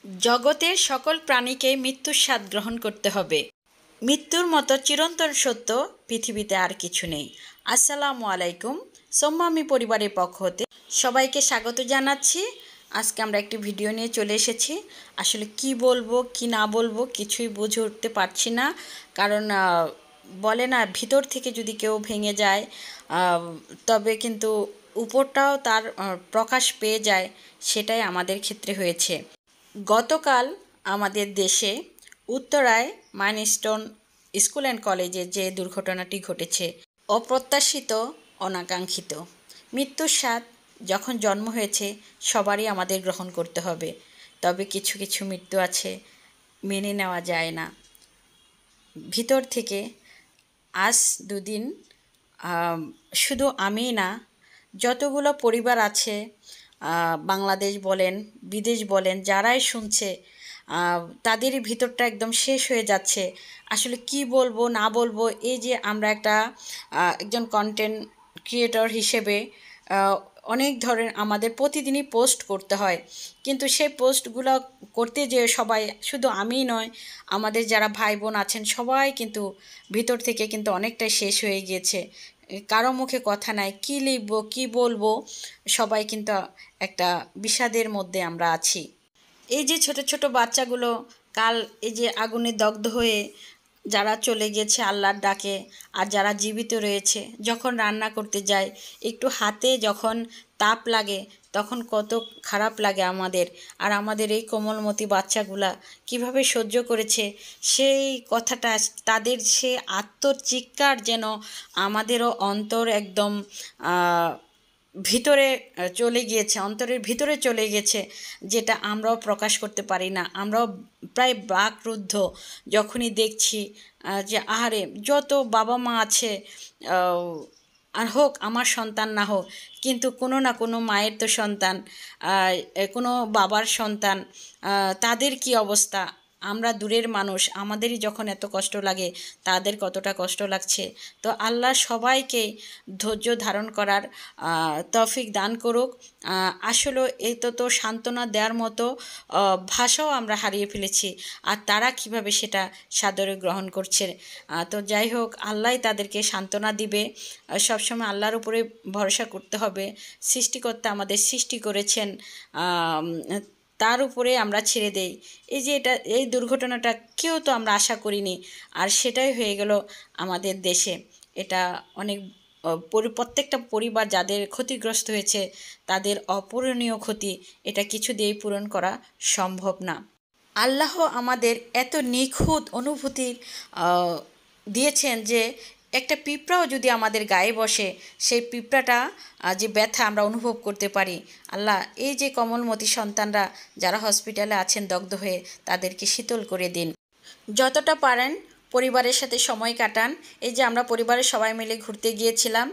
জগতের সকল প্রাণীকে মৃত্যুর স্বাদ গ্রহণ করতে হবে। মৃত্যুর মতো চিরন্তন সত্য পৃথিবীতে আর কিছু নেই। আসসালামু আলাইকুম। সোম্মামি পরিবারের পক্ষ হতে সবাইকে স্বাগত জানাচ্ছি। আজকে আমরা একটি ভিডিও নিয়ে চলে এসেছি। আসলে কি বলবো কি না বলবো কিছুই বুঝে উঠতে পারছি না। কারণ বলে না, ভিতর থেকে যদি কেউ ভেঙে যায় তবে কিন্তু উপরটাও তার প্রকাশ পেয়ে যায়। সেটাই আমাদের ক্ষেত্রে হয়েছে। গতকাল আমাদের দেশে উত্তরায় মাইলস্টোন স্কুল অ্যান্ড কলেজে যে দুর্ঘটনাটি ঘটেছে, অপ্রত্যাশিত, অনাকাঙ্ক্ষিত। মৃত্যুর স্বাদ যখন জন্ম হয়েছে সবারই আমাদের গ্রহণ করতে হবে। তবে কিছু কিছু মৃত্যু আছে মেনে নেওয়া যায় না। ভিতর থেকে আজ দুদিন শুধু আমি না, যতগুলো পরিবার আছে, বাংলাদেশ বলেন বিদেশ বলেন, যারাই শুনছে তাদেরই ভিতরটা একদম শেষ হয়ে যাচ্ছে। আসলে কি বলবো না বলবো, এই যে আমরা একজন কন্টেন্ট ক্রিয়েটর হিসেবে অনেক ধরনের আমাদের প্রতিদিনই পোস্ট করতে হয়, কিন্তু সেই পোস্টগুলো করতে যে সবাই, শুধু আমিই নয়, আমাদের যারা ভাই বোন আছেন সবাই কিন্তু ভিতর থেকে কিন্তু অনেকটাই শেষ হয়ে গিয়েছে। কারো মুখে কথা নাই, কি লিখবো কি বলবো, সবাই কিন্তু একটা বিষাদের মধ্যে আমরা আছি। এই যে ছোট ছোট বাচ্চাগুলো কাল এই যে আগুনে দগ্ধ হয়ে যারা চলে গেছে আল্লাহর ডাকে, আর যারা জীবিত রয়েছে, যখন রান্না করতে যায় একটু হাতে যখন তাপ লাগে তখন কত খারাপ লাগে আমাদের। আর আমাদের এই কোমলমতি বাচ্চাগুলা কিভাবে সহ্য করেছে সেই কথাটা, তাদের সে আত্মচিৎকার যেন আমাদেরও অন্তর একদম ভিতরে চলে গিয়েছে, অন্তরের ভিতরে চলে গেছে, যেটা আমরাও প্রকাশ করতে পারি না। আমরাও প্রায় বাকরুদ্ধ যখনই দেখছি যে আহারে, যত বাবা মা আছে, আর হোক আমার সন্তান না হোক, কিন্তু কোনো না কোনো মায়ের তো সন্তান, কোনো বাবার সন্তান, তাদের কি অবস্থা। আমরা দূরের মানুষ, আমাদেরই যখন এত কষ্ট লাগে তাদের কতটা কষ্ট লাগছে। তো আল্লাহ সবাইকে ধৈর্য ধারণ করার তৌফিক দান করুক। আসলে এই তো সান্ত্বনা দেওয়ার মতো ভাষাও আমরা হারিয়ে ফেলেছি, আর তারা কিভাবে সেটা সাদরে গ্রহণ করছে। তো যাই হোক, আল্লাহ তাদেরকে সান্ত্বনা দিবে। সবসময় আল্লাহর উপরে ভরসা করতে হবে। সৃষ্টিকর্তা আমাদের সৃষ্টি করেছেন, তার উপরে আমরা ছেড়ে দেই। এই যে এই দুর্ঘটনাটা কেউ তো আমরা আশা করিনি, আর সেটাই হয়ে গেল আমাদের দেশে। এটা অনেক প্রত্যেকটা পরিবার যাদের ক্ষতিগ্রস্ত হয়েছে তাদের অপূরণীয় ক্ষতি, এটা কিছু দিয়েই পূরণ করা সম্ভব না। আল্লাহ আমাদের এত নিখুঁত অনুভূতির দিয়েছেন যে একটা পিঁপড়াও যদি আমাদের গায়ে বসে সেই পিঁপড়াটা যে ব্যথা আমরা অনুভব করতে পারি। আল্লাহ এই যে কোমলমতি সন্তানরা যারা হসপিটালে আছেন দগ্ধ হয়ে, তাদেরকে শীতল করে দিন। যতটা পারেন পরিবারের সাথে সময় কাটান। এই যে আমরা পরিবারের সবাই মিলে ঘুরতে গিয়েছিলাম,